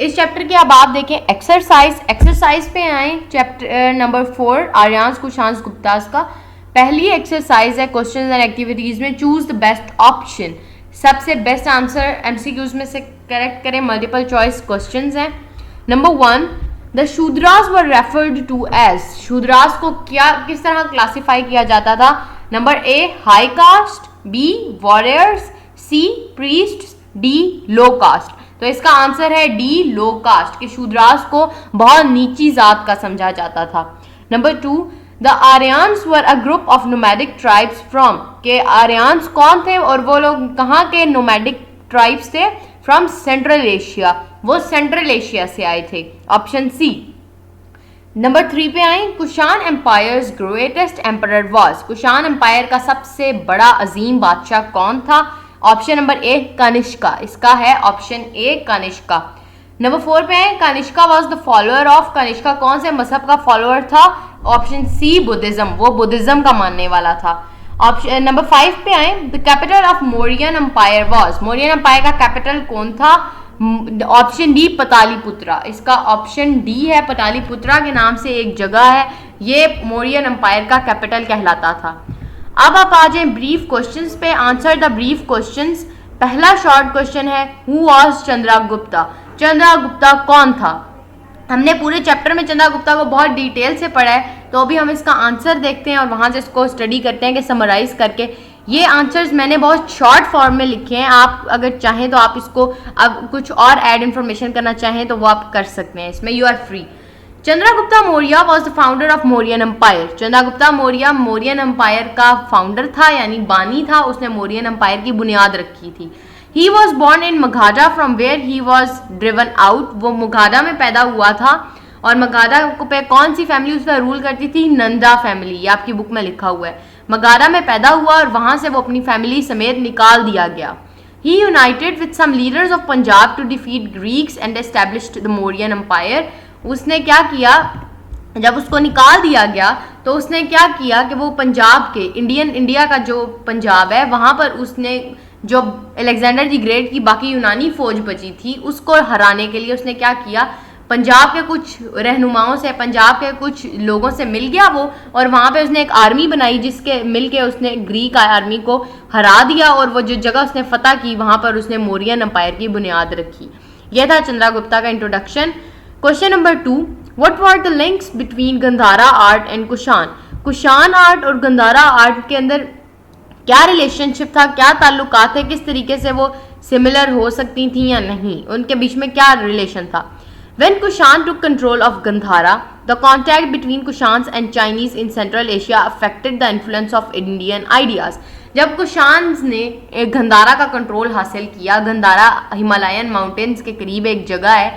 इस चैप्टर के अब आप देखें एक्सरसाइज पे आए। चैप्टर नंबर 4 आर्यांश कुशांश गुप्तास का पहली एक्सरसाइज है क्वेश्चंस एंड एक्टिविटीज में चूज द बेस्ट ऑप्शन, सबसे बेस्ट आंसर एमसीक्यूज में से करेक्ट करें। मल्टीपल चॉइस क्वेश्चंस हैं। Number 1, the Shudras were referred to as, Shudras को किस तरह क्लासिफाई किया जाता था? Number A high caste, B warriors, C priests, D low caste. तो इसका आंसर है डी लो कास्ट, कि शूद्रास को बहुत नीची जात का समझा जाता था। Number 2, the Aryans were a group of nomadic tribes from, के आर्यंस कौन थे और वो लोग कहाँ के नोमैडिक ट्राइब्स थे? फ्रॉम सेंट्रल एशिया, वो सेंट्रल एशिया से आए थे, ऑप्शन सी। नंबर 3 पे आए, Kushan empire's greatest emperor was, Kushan empire का सबसे बड़ा अजीम बादशाह कौन था? ऑप्शन नंबर ए कनिष्का, इसका है ऑप्शन ए कनिष्का। नंबर 4 पे आए, Kanishka was the follower of, Kanishka कौन से मजहब का फॉलोअर था? ऑप्शन सी बुद्धिज्म, वो बुद्धिज्म का मानने वाला था। ऑप्शन नंबर 5 पे आए, the capital of Mauryan empire was, Mauryan empire का कैपिटल कौन था? ऑप्शन डी पटालीपुत्रा, इसका ऑप्शन डी है, पटालीपुत्रा के नाम से एक जगह है, ये मौर्यन एम्पायर का कैपिटल कहलाता था। अब आप आ जाएं ब्रीफ क्वेश्चंस पे, आंसर द ब्रीफ क्वेश्चंस। पहला शॉर्ट क्वेश्चन है, हु वाज चंद्रगुप्ता, चंद्रगुप्ता कौन था? हमने पूरे चैप्टर में चंद्रगुप्ता को बहुत डिटेल से पढ़ा है, तो अभी हम इसका आंसर देखते हैं और वहाँ से इसको स्टडी करते हैं कि समराइज करके। ये आंसर्स मैंने बहुत शॉर्ट फॉर्म में लिखे हैं, आप अगर चाहें तो आप इसको अब कुछ और ऐड इन्फॉर्मेशन करना चाहें तो वो आप कर सकते हैं, इसमें you are free. Chandragupta Maurya was the founder of Mauryan empire, Chandragupta Maurya Mauryan empire का फाउंडर था, यानी बानी था, उसने मौर्यन एम्पायर की बुनियाद रखी थी। He was born in Magadha from where he was driven out, वो मगधा में पैदा हुआ था, और मगधा पे कौन सी फैमिली उस पर रूल करती थी? नंदा फैमिली, ये आपकी बुक में लिखा हुआ है। मगधा में पैदा हुआ और वहां से वो अपनी फैमिली समेत निकाल दिया गया। He united with some leaders of Punjab to defeat Greeks and established the Mauryan empire, उसने क्या किया, जब उसको निकाल दिया गया तो उसने क्या किया कि वो पंजाब के इंडिया का जो पंजाब है वहाँ पर उसने जो अलेक्जेंडर दी ग्रेट की बाकी यूनानी फौज बची थी उसको हराने के लिए उसने क्या किया, पंजाब के कुछ रहनुमाओं से, पंजाब के कुछ लोगों से मिल गया वो, और वहाँ पे उसने एक आर्मी बनाई जिसके मिल के उसने ग्रीक आर्मी को हरा दिया, और वो जो जगह उसने फतह की वहाँ पर उसने मौर्यन एम्पायर की बुनियाद रखी। यह था चंद्रगुप्ता का introduction. Question number 2, what were the links between Gandhara art and Kushan, Kushan art और गंधारा आर्ट के अंदर क्या रिलेशनशिप था, क्या ताल्लुकात थे, किस तरीके से वो सिमिलर हो सकती थी या नहीं, उनके बीच में क्या रिलेशन था। When Kushan took control of Gandhara, the contact between Kushans and Chinese in Central Asia affected the influence of Indian ideas. जब कुशान्स ने एक गंधारा का कंट्रोल हासिल किया, गंधारा हिमालयन माउंटेन्स के करीब एक जगह है,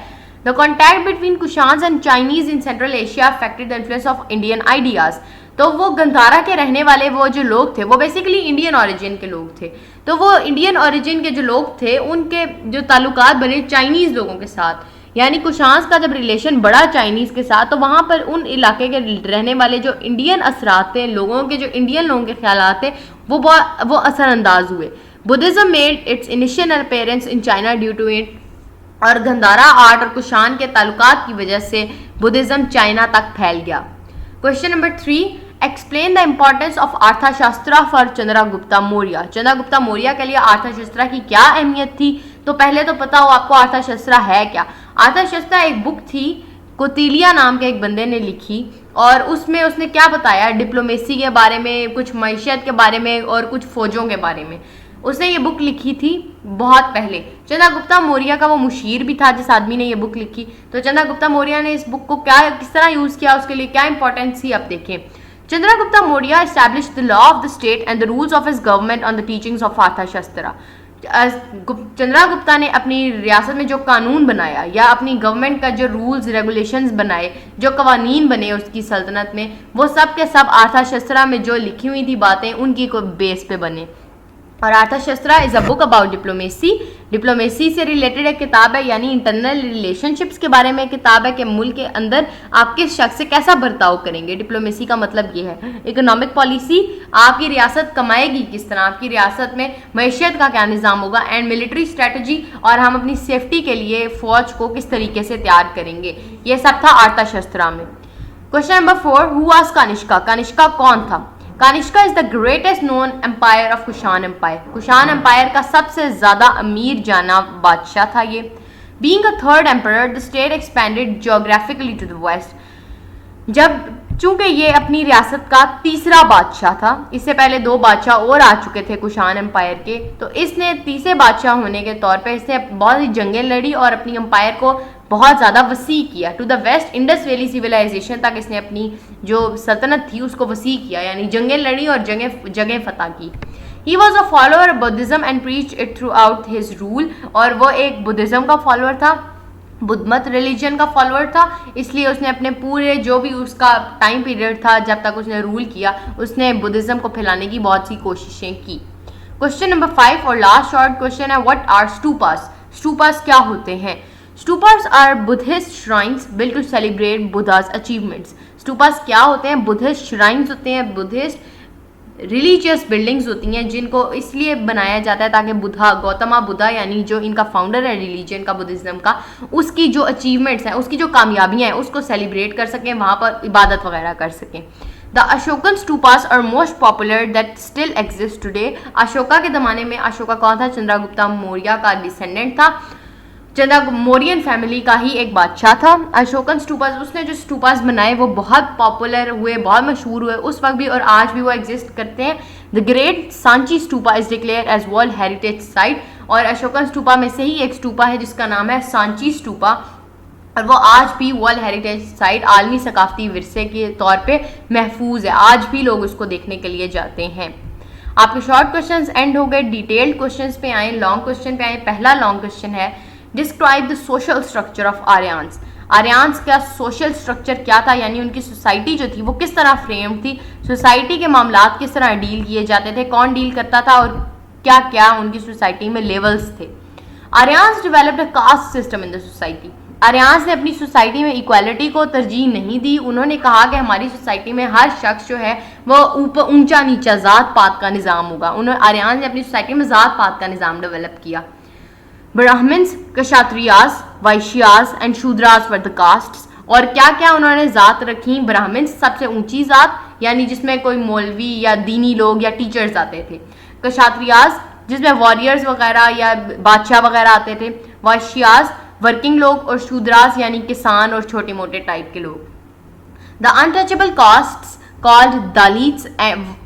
the contact between Kushans and Chinese in Central Asia affected the influence of Indian ideas. तो वो गंधारा के रहने वाले वो जो लोग थे वो बेसिकली इंडियन ओरिजिन के लोग थे, तो वो इंडियन ओरिजिन के जो लोग थे उनके जो ताल्लुकात बने चाइनीज़ लोगों के साथ, यानी कुशांस का जब रिलेशन बढ़ा चाइनीज़ के साथ तो वहाँ पर उन इलाके के रहने वाले जो इंडियन असरात थे, लोगों के जो इंडियन लोगों के ख्यालात थे वो असरअंदाज हुए। Buddhism made its initial appearance in China due to it, और गंधारा आर्ट और कुशान के ताल्लुकात की वजह से बुद्धिज़्म चाइना तक फैल गया। Question number 3, explain the importance of अर्थशास्त्र फॉर चंद्रगुप्ता मौर्य, चंद्रगुप्ता मौर्य के लिए अर्थशास्त्र की क्या अहमियत थी। तो पहले तो पता हो आपको अर्थशास्त्र है क्या। अर्थशास्त्र एक बुक थी, कोतिलिया नाम के एक बंदे ने लिखी, और उसमें उसने क्या बताया, डिप्लोमेसी के बारे में, कुछ मईशत के बारे में और कुछ फौजों के बारे में। उसने ये बुक लिखी थी बहुत पहले। चंद्रगुप्ता मौर्य का वो मुशीर भी था जिस आदमी ने ये बुक लिखी। तो चंद्रगुप्ता मौर्य ने इस बुक को किस तरह यूज़ किया, उसके लिए क्या इंपॉर्टेंस थी, अब देखें। Chandragupta Maurya established the law of the state and the rules of his government on the teachings of अर्थशास्त्र। चंद्रगुप्ता ने अपनी रियासत में जो कानून बनाया या अपनी गवर्नमेंट का जो रूल्स रेगुलेशंस बनाए, जो कवानीन बने उसकी सल्तनत में, वो सब के सब अर्थशास्त्र में जो लिखी हुई थी बातें उनकी को बेस पे बने। और अर्थशास्त्र is a book about diplomacy. Diplomacy से रिलेटेड एक किताब है, यानी इंटरनल रिलेशनशिप्स के बारे में किताब है कि मुल्क के अंदर आप किस शख्स से कैसा बर्ताव करेंगे। डिप्लोमेसी का मतलब ये है। इकोनॉमिक पॉलिसी, आपकी रियासत कमाएगी किस तरह, आपकी रियासत में मैशियत का क्या निज़ाम होगा। एंड मिलिट्री स्ट्रेटजी, और हम अपनी सेफ्टी के लिए फौज को किस तरीके से तैयार करेंगे। ये सब था अर्थशास्त्र में। Question number 4, who was Kanishka? Kanishka कौन था? Kanishka is the greatest known empire of Kushan empire. Kushan empire का सबसे ज्यादा अमीर जाना बादशाह था ये। Being a third empire, the state expanded geographically to the west. जब चूंकि ये अपनी रियासत का तीसरा बादशाह था, इससे पहले 2 बादशाह और आ चुके थे कुशान एम्पायर के, तो इसने तीसरे बादशाह होने के तौर पे इसने बहुत सी जंगें लड़ी और अपनी एम्पायर को बहुत ज़्यादा वसी किया। To the west, Indus valley civilisation तक इसने अपनी जो सल्तनत थी उसको वसी किया, यानी जंगें लड़ी और जगह फतह की। He was a follower of Buddhism and preached it through out his rule. और वो एक बुद्धिज्म का फॉलोअर था, बुद्ध मत रिलीजन का फॉलोअर था, इसलिए उसने अपने पूरे जो भी उसका टाइम पीरियड था जब तक उसने रूल किया, उसने बुद्धिज्म को फैलाने की बहुत सी कोशिशें की। क्वेश्चन नंबर 5 और लास्ट शॉर्ट क्वेश्चन है, व्हाट आर स्टूपास? स्टूपास क्या होते हैं? Stupas are Buddhist shrines built to celebrate Buddha's achievements. Stupas क्या होते हैं? बुद्धिस्ट श्राइन्स होते हैं, बुद्धिस्ट रिलीजियस बिल्डिंग्स होती हैं जिनको इसलिए बनाया जाता है ताकि बुद्धा, गौतमा बुद्धा यानी जो इनका फाउंडर है रिलीजन का, बुद्धिज्म का, उसकी जो अचीवमेंट्स हैं, उसकी जो कामयाबियां हैं उसको सेलिब्रेट कर सकें, वहाँ पर इबादत वगैरह कर सकें। The Ashokan stupas are most popular that still exist today. Ashoka के ज़माने में, अशोका कौन था? चंद्रगुप्ता मौर्य का डिसेंडेंट था, मौर्यन फैमिली का ही एक बादशाह था। अशोकन स्टूपास, उसने जो स्टूपास बनाए वो बहुत पॉपुलर हुए, बहुत मशहूर हुए उस वक्त भी और आज भी वो एग्जिस्ट करते हैं। The great Sanchi stupa is declare as world heritage site. और अशोकन स्टूपा में से ही एक स्टूपा है जिसका नाम है सांची स्टूपा, और वो आज भी वर्ल्ड हेरिटेज साइट, आलमी सकाफती विरसे के तौर पे महफूज है। आज भी लोग उसको देखने के लिए जाते हैं। आपके शॉर्ट क्वेश्चंस एंड हो गए, डिटेल्ड क्वेश्चंस पे आए, लॉन्ग क्वेश्चन पे आए। पहला लॉन्ग क्वेश्चन है, describe the social structure of Aryans. Aryans का सोशल स्ट्रक्चर क्या था, यानी उनकी सोसाइटी जो थी वो किस तरह फ्रेम थी, सोसाइटी के मामलात किस तरह डील किए जाते थे, कौन डील करता था और क्या क्या उनकी सोसाइटी में लेवल्स थे। Aryans developed a caste system in the society. Aryans ने अपनी सोसाइटी में इक्वालिटी को तरजीह नहीं दी। उन्होंने कहा कि हमारी सोसाइटी में हर शख्स जो है वो ऊपर ऊंचा नीचा जात पात का निज़ाम होगा। उन्होंने आर्यंस ने अपनी सोसाइटी में जात पात का निज़ाम डेवलप किया। Brahmins, Kshatriyas, Vaishyas and Shudras were the castes. और क्या क्या उन्होंने जात रखी? ब्राह्मण्स सबसे ऊंची जात, यानी जिसमें कोई मौलवी या दीनी लोग या टीचर्स आते थे। क्षत्रियास जिसमें वॉरियर्स वगैरह या बादशाह वगैरह आते थे। वैश्यास वर्किंग लोग, और शूद्रास यानी किसान और छोटे मोटे टाइप के लोग। The untouchable castes called Dalits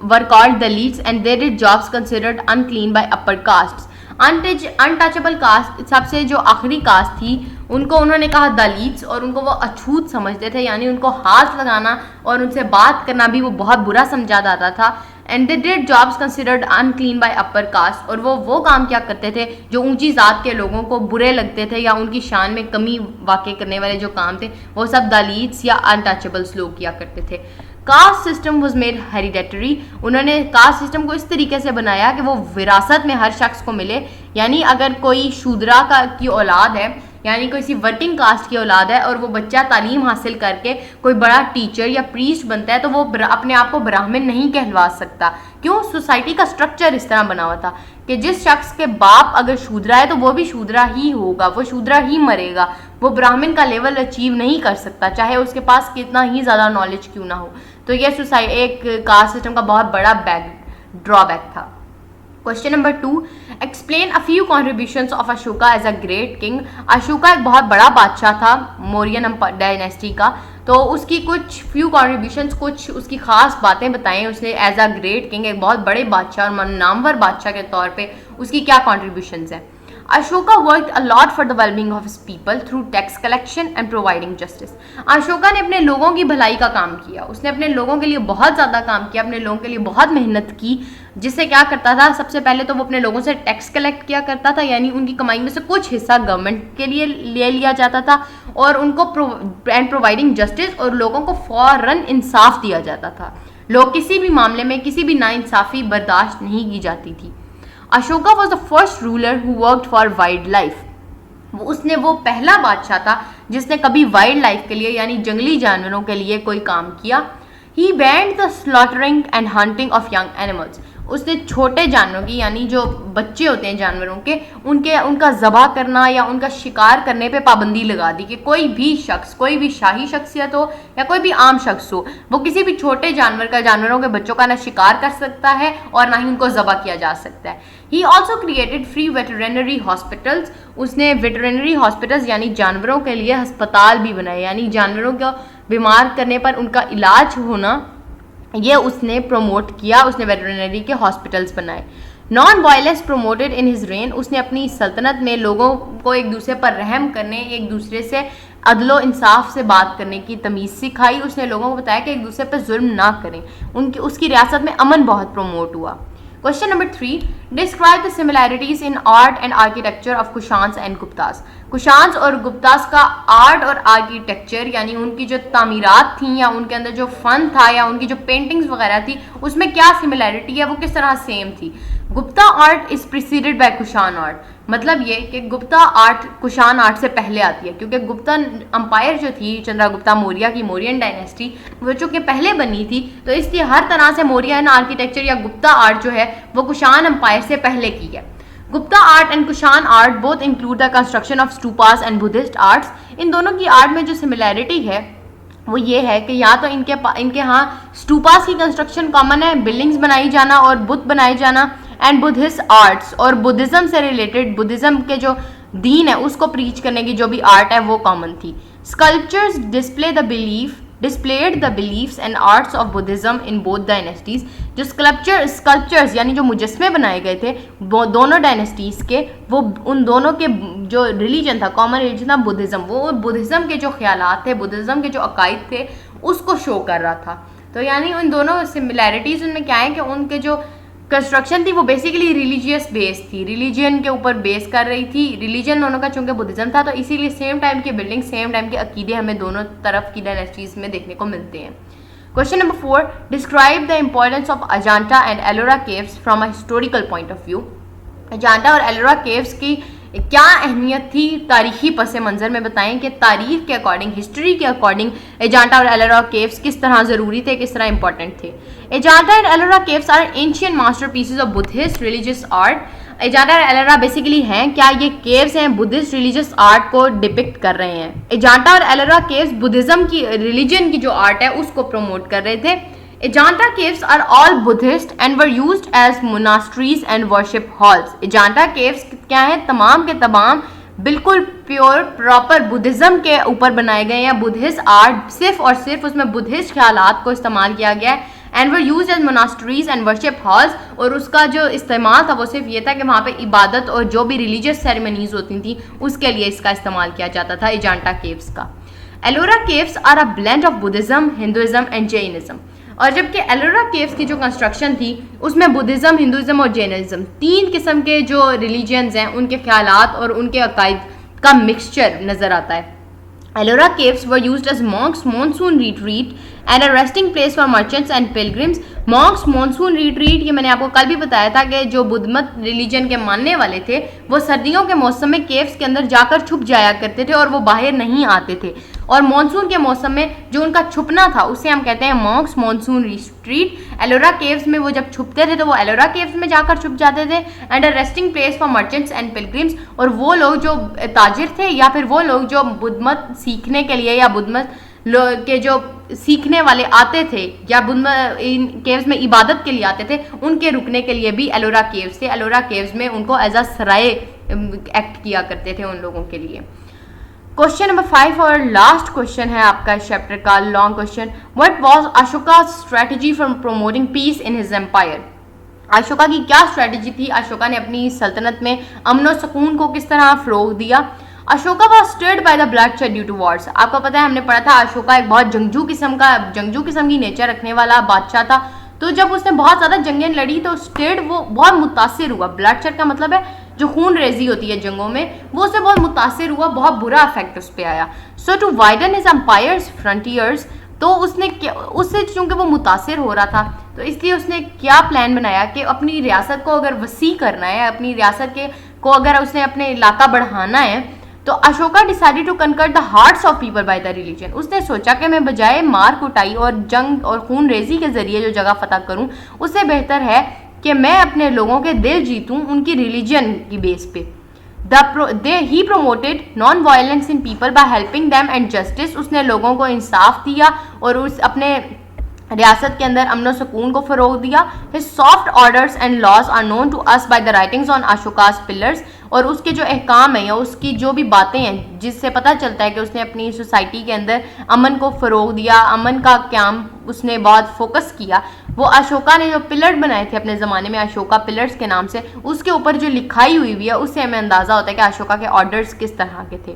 were called Dalits and they did jobs considered unclean by upper castes. Untouchable caste, सबसे जो आखिरी कास्ट थी, उनको उन्होंने कहा दलित्स, और उनको वो अछूत समझते थे, यानी उनको हाथ लगाना और उनसे बात करना भी वो बहुत बुरा समझा जाता था। And they did jobs considered unclean bye upper caste, और वो काम क्या करते थे जो ऊंची जात के लोगों को बुरे लगते थे या उनकी शान में कमी वाक़ई करने वाले जो काम थे वो सब दलित्स या अनटचेबल्स लोग किया करते थे। Caste system was made hereditary. उन्होंने कास्ट सिस्टम को इस तरीके से बनाया कि वो विरासत में हर शख्स को मिले, यानी अगर कोई शूद्रा की औलाद है, यानी कोई किसी वर्किंग कास्ट की औलाद है और वो बच्चा तालीम हासिल करके कोई बड़ा टीचर या प्रीस्ट बनता है तो वो अपने आप को ब्राह्मण नहीं कहलवा सकता। क्यों? सोसाइटी का स्ट्रक्चर इस तरह बना हुआ था कि जिस शख्स के बाप अगर शूद्रा है तो वो भी शूद्रा ही होगा, वो शूद्रा ही मरेगा, वो ब्राह्मण का लेवल अचीव नहीं कर सकता चाहे उसके पास कितना ही ज़्यादा नॉलेज क्यों ना हो। तो ये सोसाइटी एक कास्ट सिस्टम का बहुत बड़ा ड्रॉबैक था। Question number 2, explain a few contributions of Ashoka as a great king. Ashoka एक बहुत बड़ा बादशाह था मौर्यन डायनेस्टी का, तो उसकी कुछ फ्यू कॉन्ट्रीब्यूशंस, कुछ उसकी खास बातें बताएं उसने एज अ ग्रेट किंग, एक बहुत बड़े बादशाह और नामवर बादशाह के तौर पे उसकी क्या कॉन्ट्रीब्यूशंस हैं। Ashoka worked a lot for the wellbeing of his people through tax collection and providing justice. Ashoka ने अपने लोगों की भलाई का काम किया, उसने अपने लोगों के लिए बहुत ज़्यादा काम किया, अपने लोगों के लिए बहुत मेहनत की। जिससे क्या करता था, सबसे पहले तो वो अपने लोगों से टैक्स कलेक्ट किया करता था, यानी उनकी कमाई में से कुछ हिस्सा गवर्नमेंट के लिए ले लिया जाता था, और उनको प्रोवाइडिंग जस्टिस, और लोगों को फौरन इंसाफ दिया जाता था। लोग किसी भी मामले में किसी भी नाइंसाफ़ी बर्दाश्त नहीं की जाती थी। Ashoka was the first ruler who worked for wild life. उसने वो पहला बादशाह था जिसने कभी वाइल्ड लाइफ के लिए यानी जंगली जानवरों के लिए कोई काम किया। He banned the slaughtering and hunting of young animals. उसने छोटे जानवरों की यानी जो बच्चे होते हैं जानवरों के उनका ज़बह करना या उनका शिकार करने पे पाबंदी लगा दी कि कोई भी शख्स, कोई भी शाही शख्सियत हो या कोई भी आम शख्स हो, वो किसी भी छोटे जानवरों के बच्चों का ना शिकार कर सकता है और ना ही उनको ज़बह किया जा सकता है। He also created free veterinary hospitals. उसने वेटरनरी हॉस्पिटल्स यानी जानवरों के लिए अस्पताल भी बनाए, यानी जानवरों को बीमार करने पर उनका इलाज होना ये उसने प्रमोट किया। उसने वेटरनरी के हॉस्पिटल्स बनाए। Non violence promoted in his rain. उसने अपनी सल्तनत में लोगों को एक दूसरे पर रहम करने, एक दूसरे से अदलो इंसाफ से बात करने की तमीज़ सिखाई। उसने लोगों को बताया कि एक दूसरे पर जुल्म ना करें। उसकी रियासत में अमन बहुत प्रमोट हुआ। Question number 3, describe the similarities in art and architecture of Kushans and Guptas. Kushans और गुप्तास का आर्ट और आर्किटेक्चर यानी उनकी जो तामीरात थी या उनके अंदर जो फन था या उनकी जो पेंटिंग्स वगैरह थी उसमें क्या सिमिलैरिटी है, वो किस तरह सेम थी। Gupta art is preceded by Kushan art. मतलब ये कि गुप्ता आर्ट कुशान आर्ट से पहले आती है, क्योंकि गुप्ता अंपायर जो थी चंद्रगुप्ता मौर्य की मौर्यन डायनेस्टी वो चूँकि पहले बनी थी, तो इसलिए हर तरह से मौर्यन आर्किटेक्चर या गुप्ता आर्ट जो है वो कुशान अंपायर से पहले की है। Gupta art and Kushan art both include the construction of stupas and Buddhist arts. इन दोनों की आर्ट में जो सिमिलैरिटी है वो ये है कि या तो इनके यहाँ स्टूपास की कंस्ट्रक्शन कॉमन है, बिल्डिंग्स बनाई जाना और बुत बनाए जाना, एंड बुद्धिस्ट आर्ट्स और बुद्धिज्म से रिलेटेड बुद्धिज्म के जो दीन है उसको प्रीच करने की जो भी आर्ट है वो कॉमन थी। Sculptures displayed the beliefs and arts of Buddhism in both dynasties. जो स्कल्पचर्स यानी जो मुजस्मे बनाए गए थे वो दोनों डायनेस्टीज के, वो उन दोनों के जो रिलीजन था, कॉमन रिलीजन था बुद्धिज्म, वो बुद्धिज्म के जो ख्यालात थे, बुद्धिज्म के जो अकायद थे उसको शो कर रहा था। तो यानी उन दोनों सिमिलैरिटीज उनमें क्या है कि उनके जो कंस्ट्रक्शन थी वो बेसिकली रिलीजियस बेस थी, रिलीजन के ऊपर बेस कर रही थी। रिलीजन दोनों का चूंकि बुद्धिज्म था तो इसीलिए सेम टाइम की बिल्डिंग, सेम टाइम के अकीदे हमें दोनों तरफ की डायनेस्टीज में देखने को मिलते हैं। Question number 4, describe the importance of Ajanta and Ellora caves from a historical point of view. Ajanta और एलोरा केव्स की क्या अहमियत थी तारीखी पस मंज़र में बताएं कि तारीख के अकॉर्डिंग, हिस्ट्री के अकॉर्डिंग अजांटा और एलोरा केव्स किस तरह ज़रूरी थे, किस तरह इंपॉर्टेंट थे। Ajanta and Ellora caves are ancient masterpieces of Buddhist religious art. Ajanta और एलोरा बेसिकली हैं क्या, ये केव्स हैं बुद्धिस्ट रिलीजियस आर्ट को डिपिक्ट कर रहे हैं। अजांटा और एलोरा केव्स बुद्धिज्म की रिलीजन की जो आर्ट है उसको प्रमोट कर रहे थे। Ajanta caves are all Buddhist and were used as monasteries and worship halls. Ajanta caves क्या है, तमाम के तमाम बिल्कुल प्योर प्रॉपर बुद्धिज्म के ऊपर बनाए गए हैं। बुद्धिस्ट आर्ट सिर्फ और सिर्फ उसमें बुद्धिस्ट ख्यालात को इस्तेमाल किया गया है। And were use as monasteries and worship halls, और उसका जो इस्तेमाल था वो सिर्फ ये था कि वहाँ पे इबादत और जो भी रिलीजियस सेरेमनीज होती थी उसके लिए इसका इस्तेमाल किया जाता था अजांटा केव्स का। Ellora caves are a blend of Buddhism, Hinduism and Jainism. और जबकि एलोरा केव्स की जो कंस्ट्रक्शन थी उसमें बुद्धिज्म, हिंदुइज्म और जैनिज्म तीन किस्म के जो रिलीजियंस हैं उनके ख्यालात और उनके अकायद का मिक्सचर नज़र आता है। Ellora caves were used as monks monsoon retreat and a resting place for merchants and pilgrims. Monks monsoon retreat, ये मैंने आपको कल भी बताया था कि जो बुद्ध मत रिलीजन के मानने वाले थे वो सर्दियों के मौसम में केव्स के अंदर जाकर छुप जाया करते थे और वो बाहर नहीं आते थे, और मॉनसून के मौसम में जो उनका छुपना था उसे हम कहते हैं Monks monsoon retreat. Ellora caves में वो जब छुपते थे तो वो एलोरा केव्स में जाकर छुप जाते थे। And a resting place for merchants and pilgrims, और वो लोग जो ताजिर थे या फिर वो लोग जो बुद्ध मत सीखने के लिए या बुद्ध मत के जो सीखने वाले आते थे या इन केव्स में इबादत के लिए आते थे, उनके रुकने के लिए भी एलोरा केव्स थे। एलोरा केव्स में उनको एज अ सराय एक्ट किया करते थे उन लोगों के लिए। क्वेश्चन नंबर 5 और लास्ट क्वेश्चन है आपका इस चैप्टर का, long question. What was Ashoka strategy for promoting peace in his empire. Ashoka की क्या स्ट्रेटजी थी, अशोका ने अपनी सल्तनत में अमन और सुकून को किस तरह फ़रोग दिया। Ashoka was stirred by the bloodshed due to wars. आपको पता है, हमने पढ़ा था अशोका एक बहुत जंगजू किस्म की नेचर रखने वाला बादशाह था। तो जब उसने बहुत ज़्यादा जंगें लड़ी तो स्टेड वो बहुत मुतासिर हुआ। ब्लडशेड का मतलब है जो खून रेजी होती है जंगों में, वो उससे बहुत मुतासिर हुआ, बहुत बुरा इफेक्ट उस पर आया। So to widen his empire's frontiers तो उससे चूंकि वो मुतासिर हो रहा था, तो इसलिए उसने क्या प्लान बनाया कि अपनी रियासत को अगर वसी करना है, अपनी रियासत को अगर उसने अपने इलाका बढ़ाना है, तो Ashoka decided to conquer the hearts of people by the religion. उसने सोचा कि मैं बजाय मार कुटाई और जंग और खून रेजी के जरिए जो जगह फतह करूं, उससे बेहतर है कि मैं अपने लोगों के दिल जीतूं उनकी रिलीजन की बेस पे। He promoted non violence in people by helping them and justice. उसने लोगों को इंसाफ दिया और उस अपने रियासत के अंदर अमन सुकून को फ़रोग दिया। His soft orders and laws are known to us by the writings on Ashoka's pillars. और उसके जो अहकाम हैं या उसकी जो भी बातें हैं जिससे पता चलता है कि उसने अपनी सोसाइटी के अंदर अमन को फ़रोग दिया, अमन का क्याम उसने बहुत फोकस किया। वो अशोका ने जो पिलर बनाए थे अपने ज़माने में, अशोका पिलर्स के नाम से, उसके ऊपर जो लिखाई हुई है उससे हमें अंदाज़ा होता है कि अशोका के ऑर्डर्स किस तरह के थे।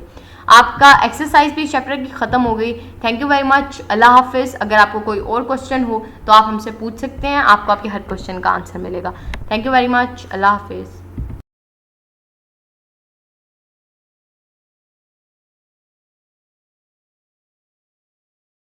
आपका एक्सरसाइज भी चैप्टर की ख़त्म हो गई। Thank you very much. अल्लाह हाफिज़। अगर आपको कोई और क्वेश्चन हो तो आप हमसे पूछ सकते हैं, आपको आपके हर क्वेश्चन का आंसर मिलेगा। Thank you very much. अल्लाह हाफिज़।